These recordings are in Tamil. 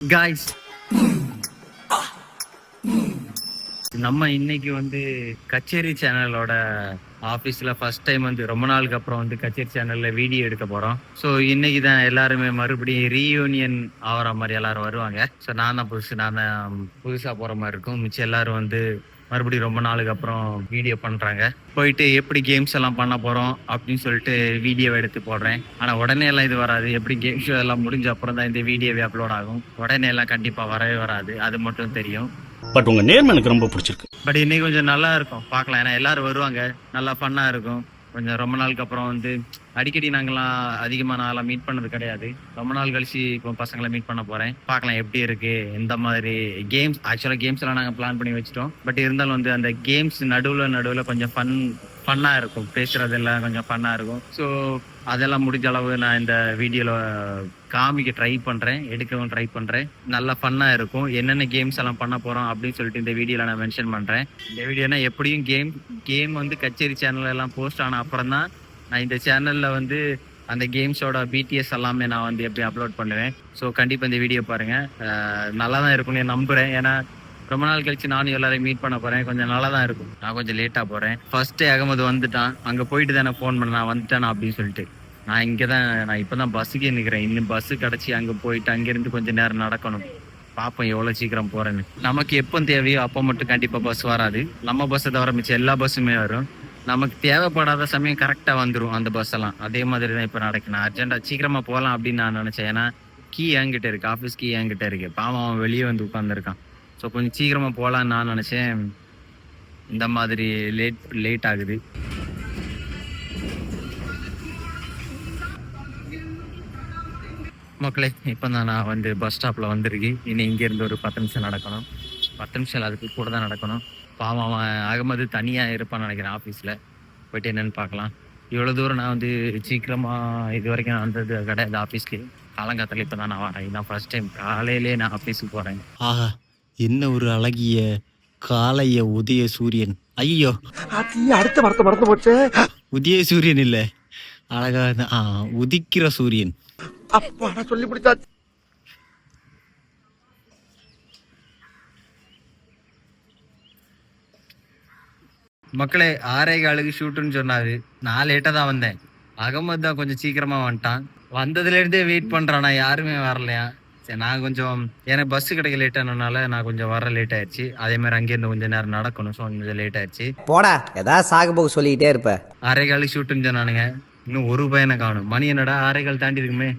காய்ஸ், நம்ம இன்னைக்கு வந்து கச்சேரி சேனலோட ஆஃபீஸில் ஃபர்ஸ்ட் டைம் வந்து ரொம்ப நாளுக்கு அப்புறம் வந்து கச்சேரி சேனலில் வீடியோ எடுக்க போகிறோம். ஸோ இன்னைக்கு தான் எல்லாருமே மறுபடியும் ரீயூனியன் ஆகிற மாதிரி எல்லாரும் வருவாங்க. ஸோ நான் தான் புதுசாக போகிற மாதிரி இருக்கும். மிச்சம் எல்லாரும் வந்து மறுபடியும் ரொம்ப நாளுக்கு அப்புறம் வீடியோ பண்ணுறாங்க. போயிட்டு எப்படி கேம்ஸ் எல்லாம் பண்ண போகிறோம் அப்படின்னு சொல்லிட்டு வீடியோ எடுத்து போடுறேன். ஆனால் உடனே எல்லாம் இது வராது. எப்படி கேம் ஷோ எல்லாம் முடிஞ்ச அப்புறம் தான் இந்த வீடியோவே அப்லோட் ஆகும். உடனே எல்லாம் கண்டிப்பாக வரவே வராது, அது மட்டும் தெரியும். பட் உங்க நேர்மை எனக்கு ரொம்ப பிடிச்சிருக்கு. பட் இன்னைக்கு கொஞ்சம் நல்லா இருக்கும், பார்க்கலாம். ஏன்னா எல்லாரும் வருவாங்க, நல்லா ஃபன்னா இருக்கும். கொஞ்சம் ரொம்ப நாளுக்கு அப்புறம் வந்து அடிக்கடி நாங்கெல்லாம் அதிகமாக நான்லாம் மீட் பண்ணது கிடையாது. ரொம்ப நாள் கழிச்சு இப்போ பசங்களை மீட் பண்ண போறேன். பார்க்கலாம் எப்படி இருக்கு, எந்த மாதிரி கேம்ஸ். ஆக்சுவலாக கேம்ஸ் எல்லாம் நாங்கள் பிளான் பண்ணி வச்சிட்டோம். பட் இருந்தாலும் வந்து அந்த கேம்ஸ் நடுவில் கொஞ்சம் ஃபன்னா இருக்கும். பேசுறதெல்லாம் கொஞ்சம் ஃபன்னா இருக்கும். ஸோ அதெல்லாம் முடிஞ்ச அளவு நான் இந்த வீடியோல காமிக்க ட்ரை பண்றேன், எடுக்கவும் ட்ரை பண்றேன். நல்லா ஃபன்னா இருக்கும். என்னென்ன கேம்ஸ் எல்லாம் பண்ண போறோம் அப்படின்னு சொல்லிட்டு இந்த வீடியோல நான் மென்ஷன் பண்றேன். இந்த வீடியோனா எப்படியும் கேம் வந்து கச்சேரி சேனல் எல்லாம் போஸ்ட் ஆன அப்புறம் தான் நான் இந்த சேனல்ல வந்து அந்த கேம்ஸோட பிடிஎஸ் எல்லாமே நான் வந்து எப்படி அப்லோட் பண்ணுவேன். ஸோ கண்டிப்பா இந்த வீடியோ பாருங்க. நல்லா தான் இருக்கும்னு நம்புறேன். ஏன்னா ரொம்ப நாள் கழிச்சு நானும் எல்லாரையும் மீட் பண்ண போறேன். கொஞ்சம் நல்லா தான் இருக்கும். நான் கொஞ்சம் லேட்டா போறேன். ஃபர்ஸ்ட் அகமது வந்துட்டான். அங்க போயிட்டு தானே ஃபோன் பண்ண, நான் வந்துட்டேன் அப்படின்னு சொல்லிட்டு. நான் இப்பதான் பஸ்ஸுக்கே நிக்கிறேன். இன்னும் பஸ் கிடைச்சி அங்க போயிட்டு அங்கிருந்து கொஞ்சம் நேரம் நடக்கணும். பாப்போம் எவ்வளவு சீக்கிரம் போறேன்னு. நமக்கு எப்போ தேவையோ அப்போ மட்டும் கண்டிப்பா பஸ் வராது. நம்ம பஸ்ஸை தவிர மிச்சம் எல்லா பஸ்ஸுமே வரும். நமக்கு தேவைப்படாத சமயம் கரெக்டா வந்துடும் அந்த பஸ் எல்லாம். அதே மாதிரி தான் இப்ப நடக்கணும். அர்ஜென்டா சீக்கிரமா போகலாம் அப்படின்னு நான் நினைச்சேன். ஏன்னா கீ என்கிட்ட இருக்கு, ஆஃபீஸ் கீ என்கிட்ட இருக்கு. பாவம் அவன் வெளியே வந்து உட்காந்துருக்கான். ஸோ கொஞ்சம் சீக்கிரமா போகலான்னு நான் நினைச்சேன். இந்த மாதிரி லேட் ஆகுது. மக்களே, இப்போ தான் நான் வந்து பஸ் ஸ்டாப்பில் வந்திருக்கு. இனி இங்கேருந்து ஒரு 10 நிமிஷம் நடக்கணும். 10 நிமிஷம் அதுக்கு கூட தான் நடக்கணும். பாவம் அவன் அகமது தனியாக இருப்பான்னு நினைக்கிறேன் ஆஃபீஸில். போயிட்டு என்னென்னு பார்க்கலாம். இவ்வளோ தூரம் நான் வந்து சீக்கிரமாக இது வரைக்கும் நான் வந்தது கிடையாது ஆஃபீஸ்க்கு. காலங்காலத்தில் இப்போ தான் நான் வரேன். இதுதான் ஃபர்ஸ்ட் டைம் காலையிலே நான் ஆஃபீஸுக்கு போகிறேன். ஆஹா, என்ன ஒரு அழகிய காலைய உதய சூரியன். ஐயோ, அடுத்த மரத்தை மறந்து போச்சு. உதய சூரியன் இல்ல, அழகா உதிக்கிற சூரியன். அப்பா சொல்லி பிடிச்சாச்சு. மக்களே, 6:15 ஷூட்டுன்னு சொன்னாரு. நான் லேட்டாக தான் வந்தேன். அகமது தான் கொஞ்சம் சீக்கிரமா வந்துட்டான். வந்ததுலேருந்தே வெயிட் பண்றானா, யாருமே வரலையா. சரி, நான் கொஞ்சம் எனக்கு பஸ் கிடைக்க லேட் ஆனதுனால நான் கொஞ்சம் வர லேட் ஆயிடுச்சு. அதே மாதிரி அங்கேருந்து கொஞ்சம் நேரம் நடக்கணும். ஸோ கொஞ்சம் லேட் ஆயிடுச்சு. போடா, ஏதாவது சாகு போக்கு சொல்லிக்கிட்டே இருப்ப. 6:15 ஷூட்டுன்னு சொன்னானுங்க. இன்னும் ஒரு பையனை காணும். மணி என்னடா 6:15 தாண்டி இருக்குமே.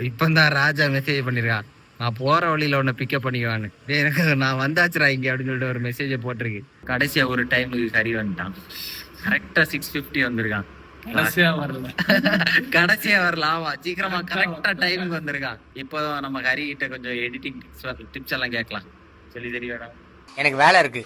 இப்பதான் ராஜா மெசேஜ் பண்ணிருக்கான், நான் போற வழியில உன்னை பிக்கப் பண்ணிக்குவான்னு. எனக்கு நான் வந்தாச்சுரா இங்க அப்படின்னு சொல்லிட்டு ஒரு மெசேஜ போட்டிருக்கு. கடைசியா ஒரு டைமுக்கு சரி வந்துட்டான். கரெக்டா 6:50 வந்திருக்கான். கடைசியா வரல. ஆமா, சீக்கிரமா கரெக்டா டைமுக்கு வந்திருக்கான். இப்போ நம்ம ஹரி கிட்ட கொஞ்சம் எடிட்டிங் டிப்ஸ் எல்லாம் கேட்கலாம். சொல்லி தெரியவேடா, எனக்கு வேலை இருக்கு.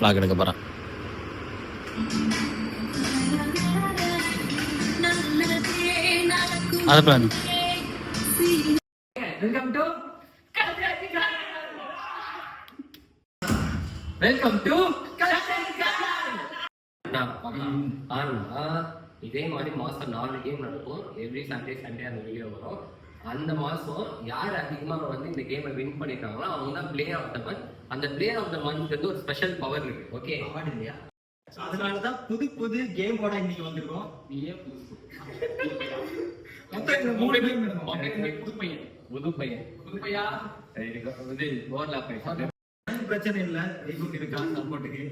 பிளாக் எடுக்க போறேன். அது பிளான். வெல்கம் டு இதே மாதிரி மாசம் 4 கேம் நடக்கும். எவ்ரி சண்டே அந்த வீடியோ வரும். அந்த மாசம் யார் அதிகமாக வந்து இந்த கேமை வின் பண்ணிருக்காங்களோ அவங்க தான் பிளேயர் ஆஃப் த மந்த். அந்த பிளேயர் ஆஃப் த மந்த் வந்து ஒரு ஸ்பெஷல் பவர் இருக்கு. ஓகே, அவார்டு இல்லையா? அதனாலதான் புது கேமோட இன்னைக்கு வந்திருக்கோம். நீயே புதுப்பையா ஓவர்லா பையன். பிரச்சனை இல்ல, இருக்கான் சப்போர்ட்டுக்கு.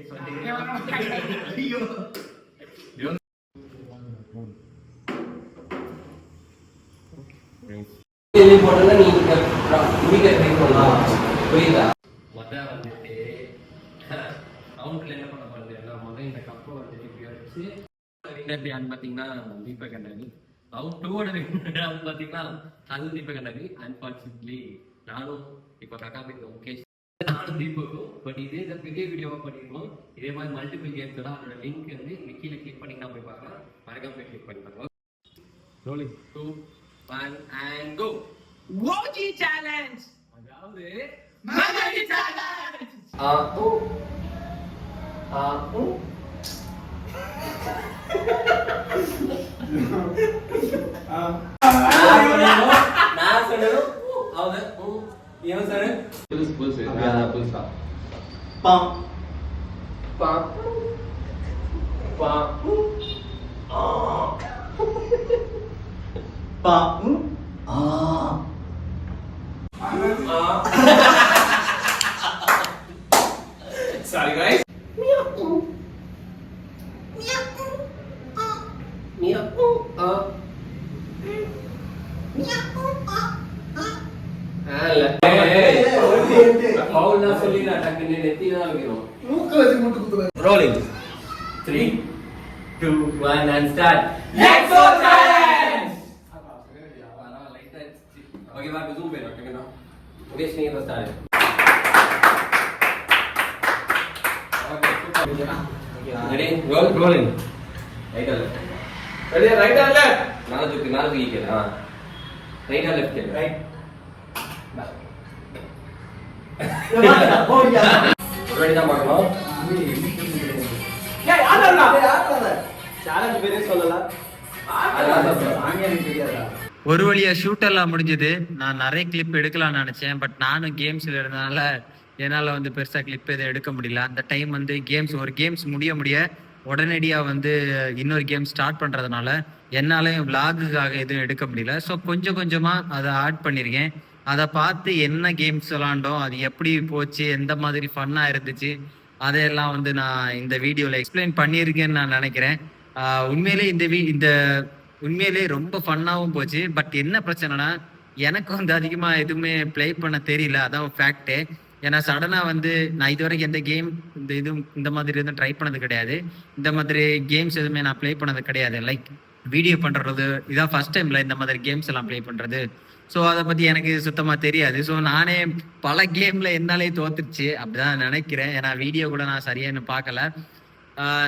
என்ன பண்ண போறது, முதல் இந்த கப்பை வந்துட்டு இப்படி வச்சு பாத்தீங்கன்னா தீபக் கண்டாரி. ரவுண்ட் 2 பாத்தீங்கன்னா அது தீபக் கண்டாரி. அன்பார்ச்சுனேட்லி நானும் இப்ப கக்காபிக்கு முகேஷ் நானும் தீபக்கும் பட் இதே பெரிய வீடியோவா பண்ணிருக்கோம். இதே மாதிரி மல்டிபிள் கேம்ஸ் தான். அதோட லிங்க் வந்து கீழே கிளிக் பண்ணிங்கன்னா போய் பார்க்கலாம். மறக்காம போய் கிளிக் பண்ணி பாருங்க. Rolling 2 1 and go. OG challenge, அதாவது மெலடி சேலஞ்ச். நான் சொன்னதும் அவங்க இவன் சொன்ன புதுசா பா பா பா பா Sorry guys. Rolling. 3, 2, 1 and start. Let's go challenge. Okay, back to zoom पे रखेंगे ना. Okay, नहीं बस start. Ready? Rolling. Right or left? Ready, right or left? नाला जो ये क्या? हाँ. Right or left? Right. Ready ना मारना. ஏய் ஆடறடா சேலஞ்ச் பேரே சொல்லலாம். ஒரு வழியா ஷூட் எல்லாம் முடிஞ்சது. நான் நிறைய கிளிப் எடுக்கலாம்னு நினைச்சேன், பட் நானும் கேம்ஸ்ல இருந்தனால என்னால வந்து பெருசா கிளிப் எதுவும் எடுக்க முடியல. அந்த டைம் வந்து ஒரு கேம்ஸ் முடிய உடனடியா வந்து இன்னொரு கேம் ஸ்டார்ட் பண்றதுனால என்னாலையும் விளாகுக்காக எதுவும் எடுக்க முடியல. ஸோ கொஞ்சம் கொஞ்சமா அதை ஆட் பண்ணிருக்கேன். அதை பார்த்து என்ன கேம்ஸ் விளாண்டோம், அது எப்படி போச்சு, எந்த மாதிரி ஃபன்னா இருந்துச்சு, அதையெல்லாம் வந்து நான் இந்த வீடியோல எக்ஸ்பிளைன் பண்ணியிருக்கேன்னு நான் நினைக்கிறேன். உண்மையிலே ரொம்ப ஃபன்னாகவும் போச்சு. பட் என்ன பிரச்சனைனா, எனக்கு வந்து அதிகமா எதுவுமே ப்ளே பண்ண தெரியல. அதான் ஃபேக்டே. ஏன்னா சடனா வந்து நான் இது வரைக்கும் எந்த கேம் இந்த மாதிரி எதுவும் ட்ரை பண்ணது கிடையாது. இந்த மாதிரி கேம்ஸ் எதுவுமே நான் ப்ளே பண்ணது கிடையாது. லைக் வீடியோ பண்றது இதான் ஃபர்ஸ்ட் டைம்ல இந்த மாதிரி கேம்ஸ் எல்லாம் ப்ளே பண்றது. ஸோ அதை பத்தி எனக்கு சுத்தமா தெரியாது. ஸோ நானே பல கேம்ல என்னாலே தோத்துருச்சு அப்படிதான் நினைக்கிறேன். ஏன்னா வீடியோ கூட நான் சரியா இன்னும் பார்க்கல.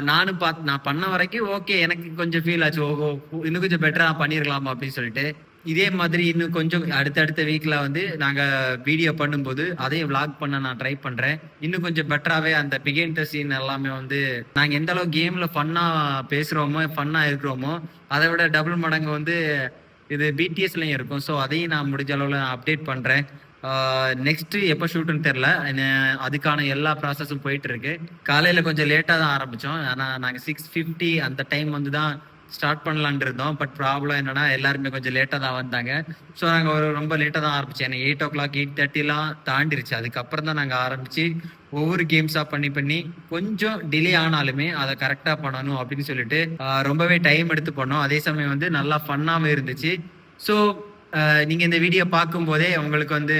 நான் பண்ண வரைக்கும் ஓகே, எனக்கு கொஞ்சம் ஃபீல் ஆச்சு. ஓஹோ, இன்னும் கொஞ்சம் பெட்டரா பண்ணிருக்கலாமா அப்படின்னு சொல்லிட்டு. இதே மாதிரி இன்னும் கொஞ்சம் அடுத்தடுத்த வீக்ல வந்து நாங்க வீடியோ பண்ணும்போது அதையும் விளாக் பண்ண நான் ட்ரை பண்றேன். இன்னும் கொஞ்சம் பெட்டராவே அந்த பிகைன் த சீன் எல்லாமே வந்து நாங்க எந்த அளவுக்கு கேம்ல ஃபன்னா பேசுறோமோ, ஃபன்னா இருக்கிறோமோ, அதை விட டபுள் மடங்கு வந்து இது பிடிஎஸ்லயும் இருக்கும். ஸோ அதையும் நான் முடிஞ்ச அளவுல அப்டேட் பண்றேன். நெக்ஸ்ட் எப்போ ஷூட்டுன்னு தெரில. அதுக்கான எல்லா ப்ராசஸும் போயிட்டு இருக்கு. காலையில கொஞ்சம் லேட்டா தான் ஆரம்பிச்சோம். ஆனா நாங்க 6:50 அந்த டைம் வந்து தான் ஸ்டார்ட் பண்ணலான் இருந்தோம். பட் ப்ராப்ளம் என்னன்னா எல்லாருமே கொஞ்சம் லேட்டா தான் வந்தாங்க. ஸோ நாங்க ரொம்ப லேட்டா தான் ஆரம்பிச்சோம். ஏன்னா 8 o'clock 8:30 தாண்டிருச்சு. அதுக்கப்புறம் தான் நாங்க ஆரம்பிச்சு ஒவ்வொரு கேம்ஸா பண்ணி கொஞ்சம் டிலே ஆனாலுமே அதை கரெக்டா பண்ணணும் அப்படின்னு சொல்லிட்டு ரொம்பவே டைம் எடுத்து பண்ணோம். அதே சமயம் வந்து நல்லா ஃபன்னாவும் இருந்துச்சு. ஸோ நீங்க இந்த வீடியோ பார்க்கும் போதே உங்களுக்கு வந்து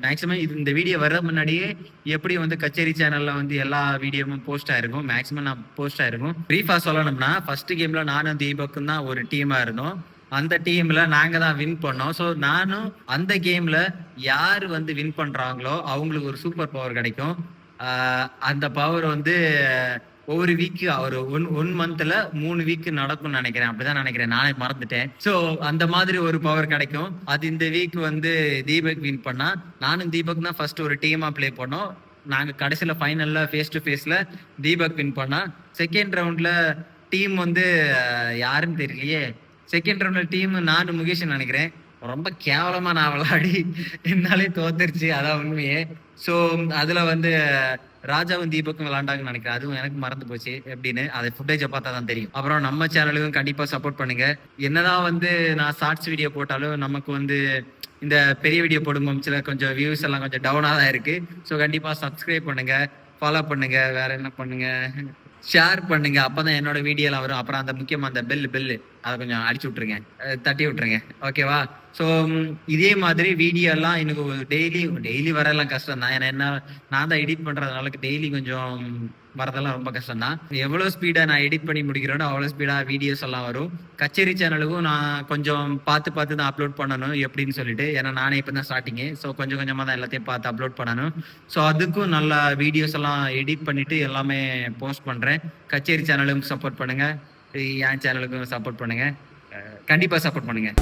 மேக்சிமம் இந்த வீடியோ வர முன்னாடியே எப்படி வந்து கச்சேரி சேனல்ல வந்து எல்லா வீடியோவும் போஸ்ட் ஆயிருக்கும். மேக்சிமம் நான் போஸ்ட் ஆயிருக்கும். பிரீஃபா சொல்லணும்னா, ஃபர்ஸ்ட் கேம்ல நானும் தீபக்கும் தான் ஒரு டீமா இருந்தோம். அந்த டீம்ல நாங்க தான் வின் பண்ணோம். ஸோ நானும் அந்த கேம்ல யாரு வந்து வின் பண்றாங்களோ அவங்களுக்கு ஒரு சூப்பர் பவர் கிடைக்கும். அந்த பவர் வந்து ஒவ்வொரு வீக்கு ஒரு 1 monthல 3 வீக் நடக்கும்னு நினைக்கிறேன். அப்படிதான் நினைக்கிறேன், நானே மறந்துட்டேன். ஸோ அந்த மாதிரி ஒரு பவர் கிடைக்கும். அது இந்த வீக் வந்து தீபக் வின் பண்ணா, நானும் தீபக் தான் ஃபர்ஸ்ட் ஒரு டீமா பிளே பண்ணோம். நாங்க கடைசியில ஃபைனல்ல ஃபேஸ் டு ஃபேஸ்ல தீபக் வின் பண்ணா. செகண்ட் ரவுண்ட்ல டீம் வந்து யாருன்னு தெரியலையே. செகண்ட் ரவுண்ட்ல டீம் நானும் முகேஷ் நினைக்கிறேன். ரொம்ப கேவலமா நான் விளையாடி என்னாலே தோத்துருச்சு, அதான் உண்மையே. ஸோ அதுல வந்து ராஜாவும் தீபக்கும் விளாண்டாங்கன்னு நினைக்கிறேன். அதுவும் எனக்கு மறந்து போச்சு எப்படின்னு. அதை ஃபுட்டேஜை பார்த்தா தான் தெரியும். அப்புறம் நம்ம சேனலுக்கும் கண்டிப்பா சப்போர்ட் பண்ணுங்க. என்னதான் வந்து நான் ஷார்ட்ஸ் வீடியோ போட்டாலும் நமக்கு வந்து இந்த பெரிய வீடியோ போடும்போது சில கொஞ்சம் வியூஸ் எல்லாம் கொஞ்சம் டவுனாக தான் இருக்கு. ஸோ கண்டிப்பா சப்ஸ்கிரைப் பண்ணுங்க, ஃபாலோ பண்ணுங்க, வேற என்ன பண்ணுங்க, ஷேர் பண்ணுங்க. அப்பதான் என்னோட வீடியோலாம் வரும். அப்புறம் அந்த முக்கியமா அந்த பெல்லு அதை கொஞ்சம் அடிச்சு விட்டுருங்க, தட்டி விட்டுருங்க, ஓகேவா? ஸோ இதே மாதிரி வீடியோ எல்லாம் எனக்கு டெய்லி வரலாம் கஷ்டம் தான். ஏன்னா நான் தான் எடிட் பண்றதுனால டெய்லி கொஞ்சம் வரதெல்லாம் ரொம்ப கஷ்டம் தான். எவ்வளவு ஸ்பீடா நான் எடிட் பண்ணி முடிக்கிறேனோ அவ்வளவு ஸ்பீடா வீடியோஸ் எல்லாம் வரும். கச்சேரி சேனலுக்கும் நான் கொஞ்சம் பார்த்து தான் அப்லோட் பண்ணணும் எப்படின்னு சொல்லிட்டு. ஏன்னா நானே இப்போ தான் ஸ்டார்டிங்கு. ஸோ கொஞ்சம் கொஞ்சமாக தான் எல்லாத்தையும் பார்த்து அப்லோட் பண்ணணும். ஸோ அதுக்கும் நல்ல வீடியோஸ் எல்லாம் எடிட் பண்ணிட்டு எல்லாமே போஸ்ட் பண்றேன். கச்சேரி சேனலுக்கும் சப்போர்ட் பண்ணுங்க, என் சேனலுக்கும் சப்போர்ட் பண்ணுங்க, கண்டிப்பா சப்போர்ட் பண்ணுங்க.